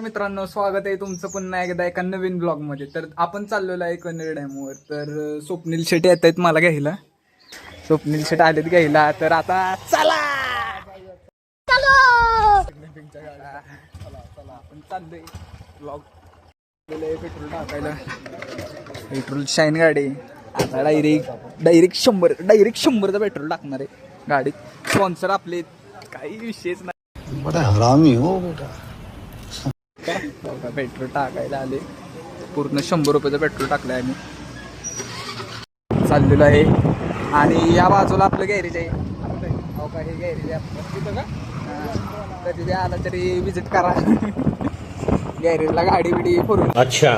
मित्रांनो, स्वागत आहे तुमचं पुन्हा एकदा एका नवीन ब्लॉग मध्ये. तर आपण चाललेलो आहे कन्नड डॅमवर. तर स्वप्नील शेट येत आहेत मला घ्यायला. स्वप्नील शेट आलेत घ्यायला. तर आता चला आपण चाललोय ब्लॉग. पेट्रोल टाकायला, पेट्रोल शाईन गाडी आता डायरेक्ट 100चं पेट्रोल टाकणार आहे गाडीत. स्पॉन्सर आपले, काही विषयच नाही. बड़ा हरामी हो बेटा. पेट्रोल टाकायला आले. पूर्ण 100 रुपयाचं पेट्रोल टाकलं आहे आम्ही. चाललेलो आहे. आणि या बाजूला आपलं गॅरेज आहे. हे गॅरेज आहे आपलं तिथं का. कधी आला तरी विजिट करा गॅरेजला. गाडी बिडी फिरून. अच्छा.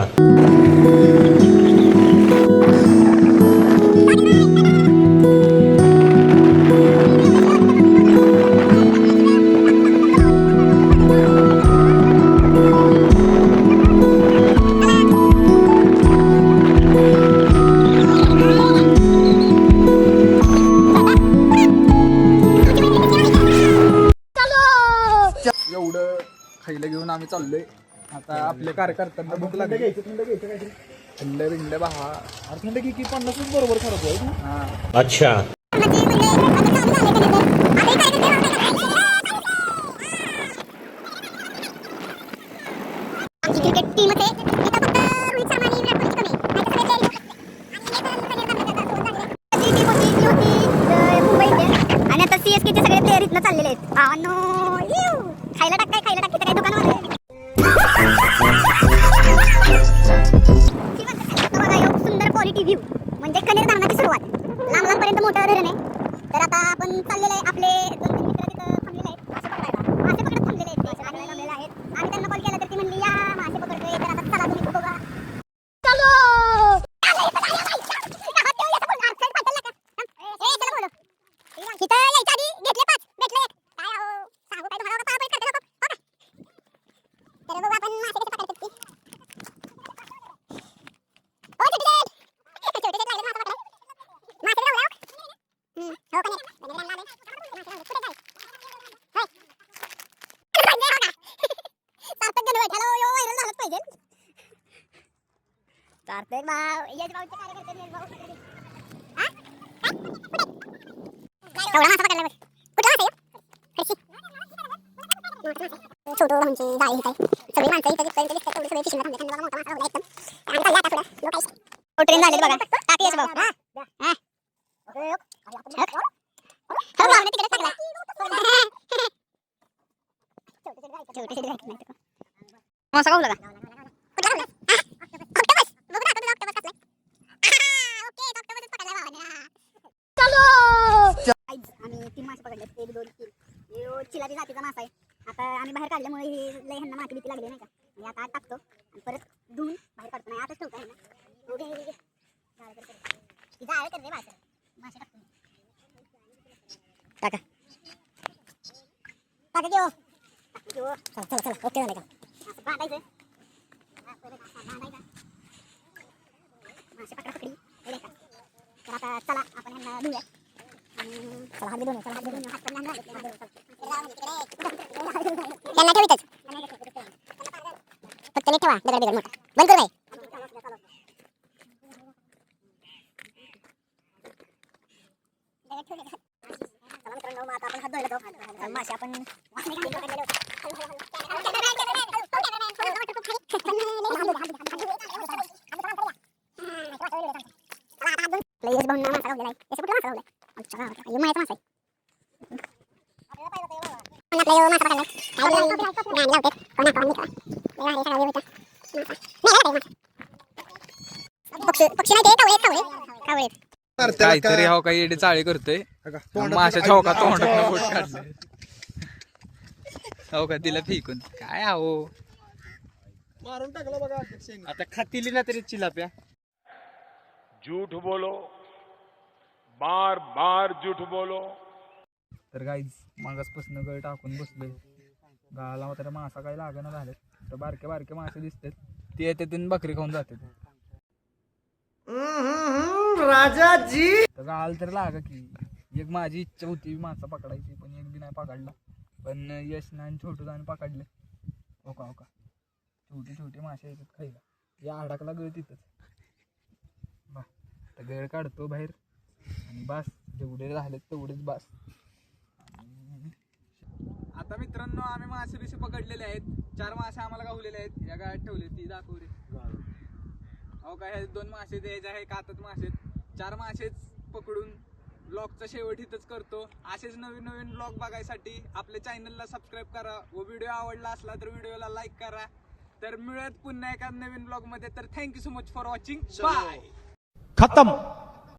एवढं खायला घेऊन आम्ही चाललोय. आता आपल्या कार्यकर्त्यांना भूक लागली. थंड बिंड बहा. थंड की 50 बरोबर खराब आहे. हा अच्छा. क्रिकेट टीम आणि आता सीएसकेचे सगळे प्लेअर इथनं चाललेले आहेत. खायला टाक काय तिथे काही दुकान सुंदर क्वालिटी व्ह्यू म्हणजे कनेर धरणाची सुरुवात. लांब लांबपर्यंत मोठं धरण आहे. तर आता आपण चाललेलं आहे. आपले 2-3 मित्र तिथं थांबलेले आहेत मासे पकडत थांबलेले आहेत. आम्ही त्यांना कॉल केला तर ती म्हणली या मासे पकडतोय. तर आता चला तुम्ही बघा. कार्तिक भाव यश भाऊचे कार्यकर्ते यश भाऊ हा एवढा मासा पकडला बघ. कुठला मासा आहे छोटो म्हणजे जाळी काय सगळी माणसं इथे दिसतात. तेवढी सगळी फिशिंगला थांबले. मोठा मासा लागला एकदम. आणि चालला आता पुढे लोक आहे. ट्रेन झाले बघा. टाकी यश भाऊ हा तिकडे टाकला. छोटे मासा गावला का कुठला आम्ही 3 मासे पकडले. 1 2 3 चिलारी जातीचा मासा आहे. आता आम्ही बाहेर काढल्यामुळे हे लय ह्यांना माती भीती लागली नाही का. आणि आता टाकतो आणि परत धुवून बाहेर काढतो. नाही आताच ठेवतो ह्यांना. जाळ कर रे मासे टाकतो. टाका घेऊ. चला ओके झालं का. असं बांधायचं. मासे पकडी तर आता चला आपण ह्यांना धुऊया. चला हात धुवून त्यांना ठेवितच फक्त नाही ठेवा. दगड मोठा बंद कर बाई. आता आपण हात धुवायला जाऊ. मासे आपण यश भाऊंना मासा गावलेला आहे. याचा कुठला मासा गावलाय. अच्छा मायाचा मासा आहे. आपला यो मासा पकडलाय. काय लावते कोणा पक्षी नाही ते कावळे काहीतरी हो काही एडी चाळी करतोय. माशा चौका तोंडात बोट काढले. हो का तिला फेकून काय आहो मारून टाकला बघा. आता खातील ना तरी चिलाप्या. झूठ बोलो, बार बार झूठ बोलो. तर गाईज मागासपासून गळ टाकून बसलोय. गाळाला मात्र मासा काही लागणं झाले. तर बारके बारके मासे दिसतात. ते येते बकरी खाऊन जाते. राजाजी तर गाळाला तर लागा की. एक माझी इच्छा होती मासा पकडायची, पण एक बी नाही पकडला. पण यश आणि छोटू जाऊन पकडले. ओका छोटे छोटे मासे येतात खायला. या अडकला गळ तिथंच. बा आता गळ काढतो बाहेर आणि बास, जेवढे राहिलेत तेवढेच बास. आता मित्रांनो आम्ही मासे बिसे पकडलेले आहेत. 4 मासे आम्हाला गावलेले आहेत. या गाळ्यात ठेवले, ती दाखव रे. अहो काय हे 2 मासे द्यायचे आहे, कातच मासे. 4 मासेच पकडून ब्लॉगचा शेवट इथंच करतो. असेच नवीन नवीन ब्लॉग बघायसाठी आपल्या चॅनलला सबस्क्राईब करा व व्हिडिओ आवडला असला तर व्हिडिओला लाईक करा. तर मिळत पुन्हा एका नवीन ब्लॉग मध्ये. तर thank you so much for watching. Bye. खत्म.